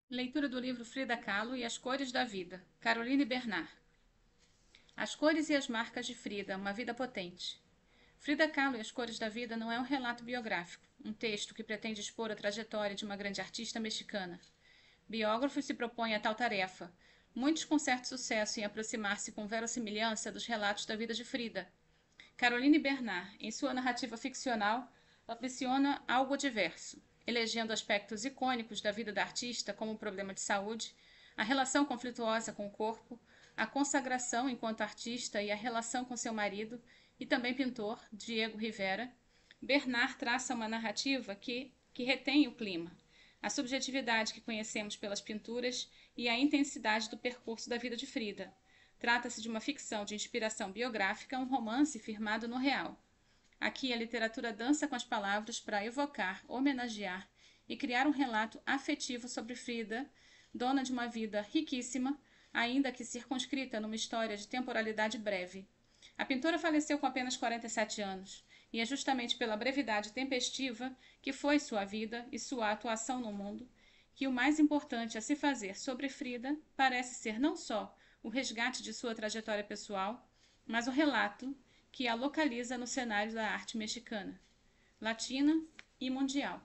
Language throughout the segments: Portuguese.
Leitura do livro Frida Kahlo e as Cores da Vida, Caroline Bernard. As cores e as marcas de Frida, uma vida potente. Frida Kahlo e as Cores da Vida não é um relato biográfico, um texto que pretende expor a trajetória de uma grande artista mexicana. Biógrafos se propõem a tal tarefa, muitos com certo sucesso em aproximar-se com verossimilhança dos relatos da vida de Frida. Caroline Bernard, em sua narrativa ficcional, ambiciona algo diverso, elegendo aspectos icônicos da vida da artista como o problema de saúde, a relação conflituosa com o corpo, a consagração enquanto artista e a relação com seu marido e também pintor, Diego Rivera. Bernard traça uma narrativa que retém o clima, a subjetividade que conhecemos pelas pinturas e a intensidade do percurso da vida de Frida. Trata-se de uma ficção de inspiração biográfica, um romance firmado no real. Aqui a literatura dança com as palavras para evocar, homenagear e criar um relato afetivo sobre Frida, dona de uma vida riquíssima, ainda que circunscrita numa história de temporalidade breve. A pintora faleceu com apenas 47 anos, e é justamente pela brevidade tempestiva que foi sua vida e sua atuação no mundo que o mais importante a se fazer sobre Frida parece ser não só o resgate de sua trajetória pessoal, mas o relato que a localiza no cenário da arte mexicana, latina e mundial,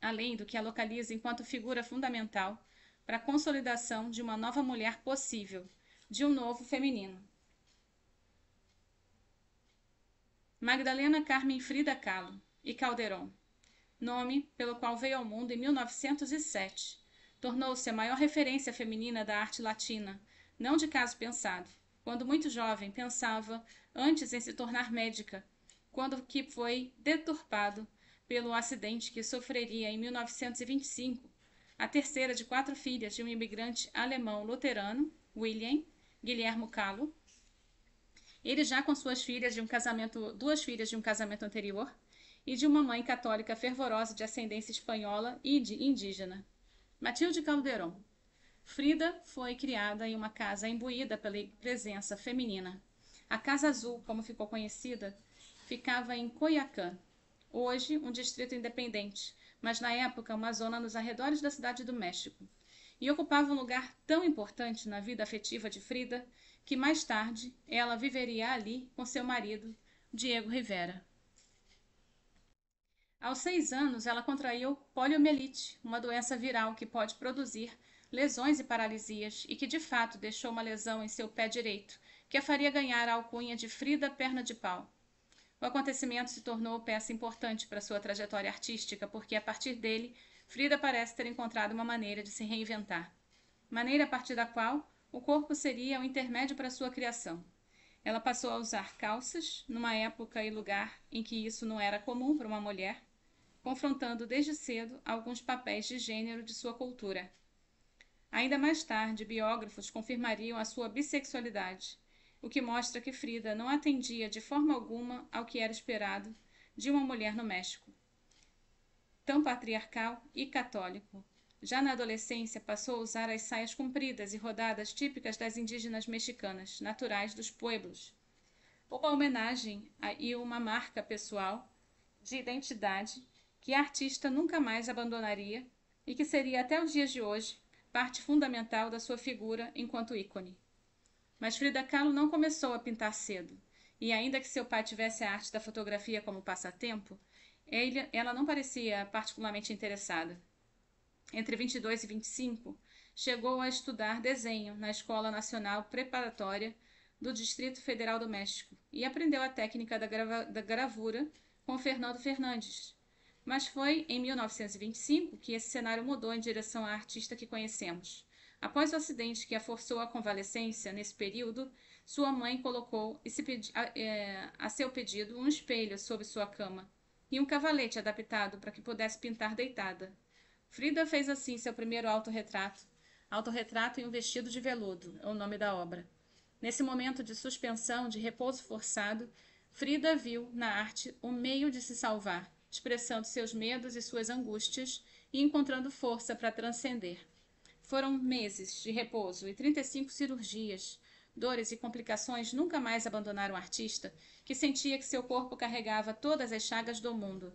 além do que a localiza enquanto figura fundamental para a consolidação de uma nova mulher possível, de um novo feminino. Magdalena Carmen Frida Kahlo e Calderón, nome pelo qual veio ao mundo em 1907, tornou-se a maior referência feminina da arte latina, não de caso pensado. Quando muito jovem, pensava antes em se tornar médica, quando que foi deturpado pelo acidente que sofreria em 1925, a terceira de 4 filhas de um imigrante alemão luterano, William Guillermo Kahlo. Ele já com duas filhas de um casamento anterior, e de uma mãe católica fervorosa de ascendência espanhola e de indígena. Matilde Calderón. Frida foi criada em uma casa imbuída pela presença feminina. A Casa Azul, como ficou conhecida, ficava em Coyoacán, hoje um distrito independente, mas na época uma zona nos arredores da cidade do México, e ocupava um lugar tão importante na vida afetiva de Frida que mais tarde ela viveria ali com seu marido, Diego Rivera. Aos 6 anos, ela contraiu poliomielite, uma doença viral que pode produzir lesões e paralisias e que de fato deixou uma lesão em seu pé direito, que a faria ganhar a alcunha de Frida Perna de Pau. O acontecimento se tornou peça importante para sua trajetória artística, porque a partir dele, Frida parece ter encontrado uma maneira de se reinventar. Maneira a partir da qual o corpo seria o intermédio para sua criação. Ela passou a usar calças, numa época e lugar em que isso não era comum para uma mulher, confrontando desde cedo alguns papéis de gênero de sua cultura. Ainda mais tarde, biógrafos confirmariam a sua bissexualidade, o que mostra que Frida não atendia de forma alguma ao que era esperado de uma mulher no México, tão patriarcal e católico. Já na adolescência, passou a usar as saias compridas e rodadas típicas das indígenas mexicanas, naturais dos pueblos. Uma homenagem e uma marca pessoal de identidade que a artista nunca mais abandonaria e que seria até os dias de hoje parte fundamental da sua figura enquanto ícone. Mas Frida Kahlo não começou a pintar cedo, e ainda que seu pai tivesse a arte da fotografia como passatempo, ela não parecia particularmente interessada. Entre 22 e 25, chegou a estudar desenho na Escola Nacional Preparatória do Distrito Federal do México e aprendeu a técnica da gravura com Fernando Fernandes. Mas foi em 1925 que esse cenário mudou em direção à artista que conhecemos. Após o acidente que a forçou à convalescência, nesse período, sua mãe colocou a seu pedido um espelho sobre sua cama e um cavalete adaptado para que pudesse pintar deitada. Frida fez assim seu primeiro autorretrato em um vestido de veludo, é o nome da obra. Nesse momento de suspensão, de repouso forçado, Frida viu na arte o meio de se salvar, expressando seus medos e suas angústias e encontrando força para transcender. Foram meses de repouso e 35 cirurgias. Dores e complicações nunca mais abandonaram o artista, que sentia que seu corpo carregava todas as chagas do mundo.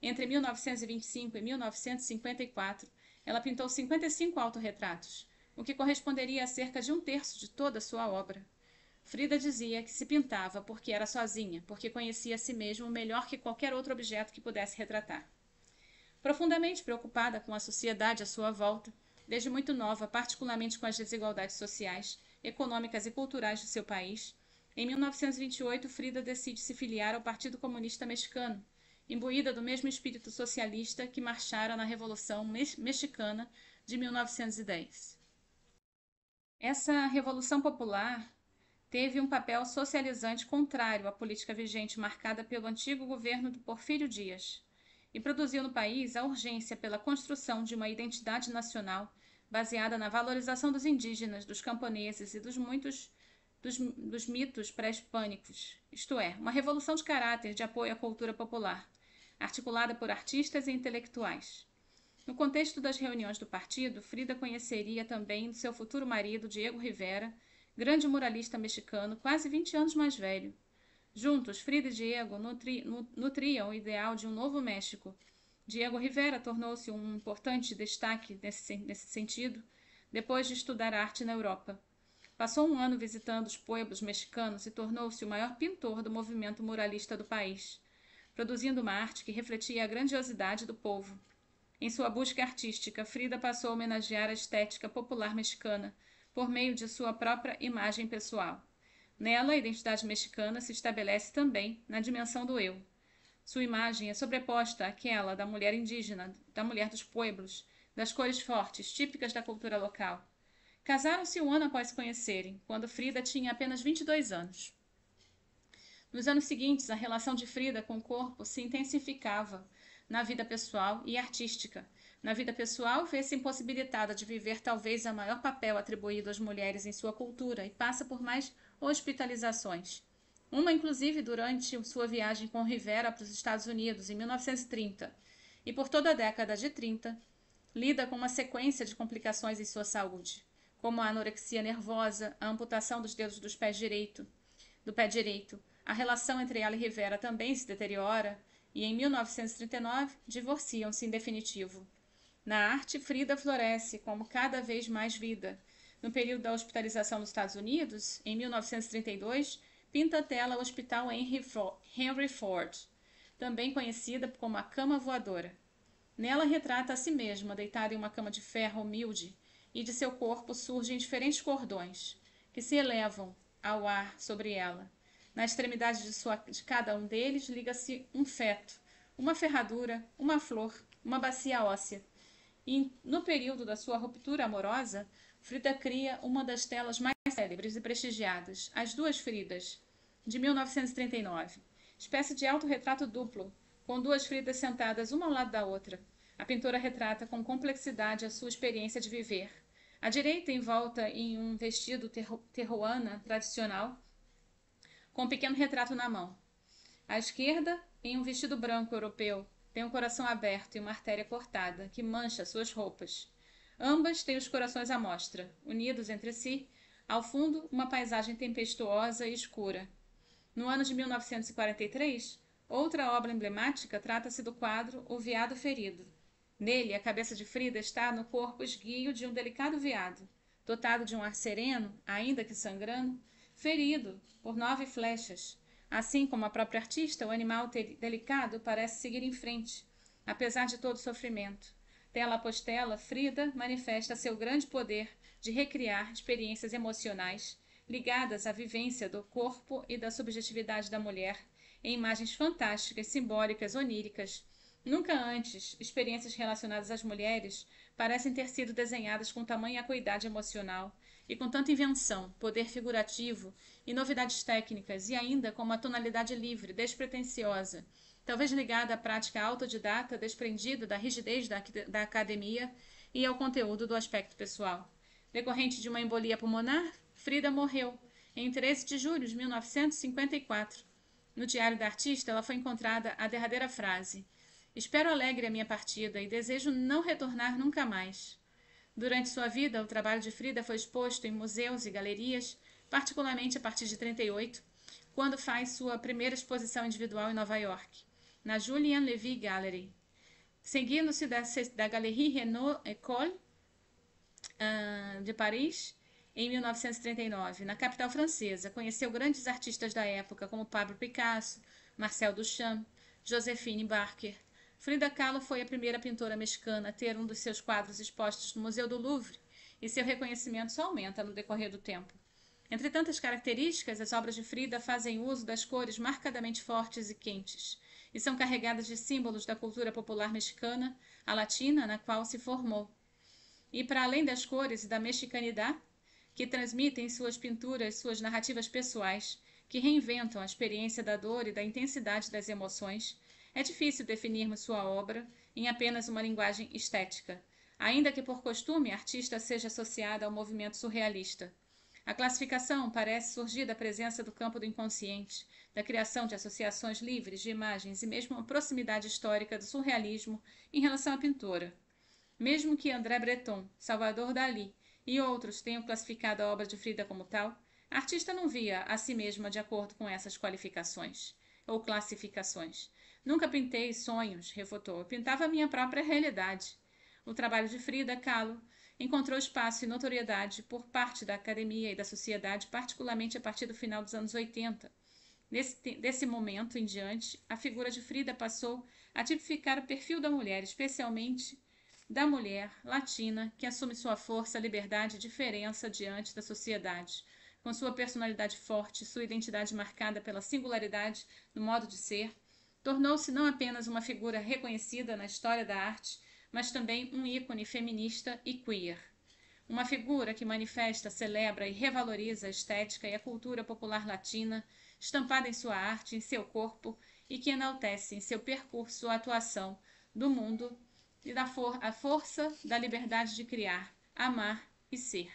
Entre 1925 e 1954, Ela pintou 55 autorretratos, o que corresponderia a cerca de 1/3 de toda a sua obra. Frida dizia que se pintava porque era sozinha, porque conhecia a si mesma melhor que qualquer outro objeto que pudesse retratar. Profundamente preocupada com a sociedade à sua volta, desde muito nova, particularmente com as desigualdades sociais, econômicas e culturais de seu país, em 1928 Frida decide se filiar ao Partido Comunista Mexicano, imbuída do mesmo espírito socialista que marchara na Revolução Mexicana de 1910. Essa Revolução Popular teve um papel socializante contrário à política vigente marcada pelo antigo governo de Porfírio Dias e produziu no país a urgência pela construção de uma identidade nacional baseada na valorização dos indígenas, dos camponeses e dos mitos pré-hispânicos, isto é, uma revolução de caráter de apoio à cultura popular, articulada por artistas e intelectuais. No contexto das reuniões do partido, Frida conheceria também seu futuro marido, Diego Rivera, grande muralista mexicano, quase 20 anos mais velho. Juntos, Frida e Diego nutriam o ideal de um novo México. Diego Rivera tornou-se um importante destaque nesse sentido, depois de estudar arte na Europa. Passou um ano visitando os pueblos mexicanos e tornou-se o maior pintor do movimento muralista do país, produzindo uma arte que refletia a grandiosidade do povo. Em sua busca artística, Frida passou a homenagear a estética popular mexicana por meio de sua própria imagem pessoal. Nela, a identidade mexicana se estabelece também na dimensão do eu. Sua imagem é sobreposta àquela da mulher indígena, da mulher dos pueblos, das cores fortes, típicas da cultura local. Casaram-se um ano após se conhecerem, quando Frida tinha apenas 22 anos. Nos anos seguintes, a relação de Frida com o corpo se intensificava na vida pessoal e artística. Na vida pessoal, vê-se impossibilitada de viver talvez o maior papel atribuído às mulheres em sua cultura e passa por mais hospitalizações. Uma, inclusive, durante sua viagem com Rivera para os Estados Unidos, em 1930, e por toda a década de 30, lida com uma sequência de complicações em sua saúde, como a anorexia nervosa, a amputação dos dedos do pé direito. A relação entre ela e Rivera também se deteriora e, em 1939, divorciam-se em definitivo. Na arte, Frida floresce como cada vez mais vida. No período da hospitalização nos Estados Unidos, em 1932, pinta a tela ao Hospital Henry Ford, também conhecida como a Cama Voadora. Nela retrata a si mesma, deitada em uma cama de ferro humilde, e de seu corpo surgem diferentes cordões, que se elevam ao ar sobre ela. Na extremidade de cada um deles liga-se um feto, uma ferradura, uma flor, uma bacia óssea. E, no período da sua ruptura amorosa, Frida cria uma das telas mais célebres e prestigiadas, As Duas Fridas, de 1939, espécie de autorretrato duplo, com duas Fridas sentadas uma ao lado da outra. A pintora retrata com complexidade a sua experiência de viver. À direita, envolta em um vestido terroana tradicional, com um pequeno retrato na mão. À esquerda, em um vestido branco europeu, tem um coração aberto e uma artéria cortada, que mancha suas roupas. Ambas têm os corações à mostra, unidos entre si, ao fundo uma paisagem tempestuosa e escura. No ano de 1943, outra obra emblemática trata-se do quadro O Veado Ferido. Nele, a cabeça de Frida está no corpo esguio de um delicado veado, dotado de um ar sereno, ainda que sangrando, ferido por 9 flechas. Assim como a própria artista, o animal delicado parece seguir em frente, apesar de todo o sofrimento. Tela após tela, Frida manifesta seu grande poder de recriar experiências emocionais ligadas à vivência do corpo e da subjetividade da mulher, em imagens fantásticas, simbólicas, oníricas. Nunca antes, experiências relacionadas às mulheres parecem ter sido desenhadas com tamanha acuidade emocional e com tanta invenção, poder figurativo e novidades técnicas, e ainda com uma tonalidade livre, despretensiosa, talvez ligada à prática autodidata, desprendida da rigidez da academia e ao conteúdo do aspecto pessoal. Decorrente de uma embolia pulmonar, Frida morreu em 13 de julho de 1954. No diário da artista, ela foi encontrada a derradeira frase: "Espero alegre a minha partida e desejo não retornar nunca mais." Durante sua vida, o trabalho de Frida foi exposto em museus e galerias, particularmente a partir de 1938, quando faz sua primeira exposição individual em Nova York, na Julian Levy Gallery. Seguindo-se da Galerie Renault École de Paris, em 1939, na capital francesa, conheceu grandes artistas da época como Pablo Picasso, Marcel Duchamp, Josephine Baker. Frida Kahlo foi a primeira pintora mexicana a ter um dos seus quadros expostos no Museu do Louvre, e seu reconhecimento só aumenta no decorrer do tempo. Entre tantas características, as obras de Frida fazem uso das cores marcadamente fortes e quentes, e são carregadas de símbolos da cultura popular mexicana, a latina, na qual se formou. E para além das cores e da mexicanidade, que transmitem em suas pinturas suas narrativas pessoais, que reinventam a experiência da dor e da intensidade das emoções, é difícil definirmos sua obra em apenas uma linguagem estética, ainda que por costume a artista seja associada ao movimento surrealista. A classificação parece surgir da presença do campo do inconsciente, da criação de associações livres de imagens e mesmo uma proximidade histórica do surrealismo em relação à pintora. Mesmo que André Breton, Salvador Dalí e outros tenham classificado a obra de Frida como tal, a artista não via a si mesma de acordo com essas qualificações ou classificações. Nunca pintei sonhos, refutou, eu pintava a minha própria realidade. O trabalho de Frida Kahlo encontrou espaço e notoriedade por parte da academia e da sociedade, particularmente a partir do final dos anos 80. Desse momento em diante, a figura de Frida passou a tipificar o perfil da mulher, especialmente da mulher latina que assume sua força, liberdade e diferença diante da sociedade. Com sua personalidade forte, sua identidade marcada pela singularidade no modo de ser, tornou-se não apenas uma figura reconhecida na história da arte, mas também um ícone feminista e queer. Uma figura que manifesta, celebra e revaloriza a estética e a cultura popular latina, estampada em sua arte, em seu corpo, e que enaltece em seu percurso a atuação do mundo e a força da liberdade de criar, amar e ser.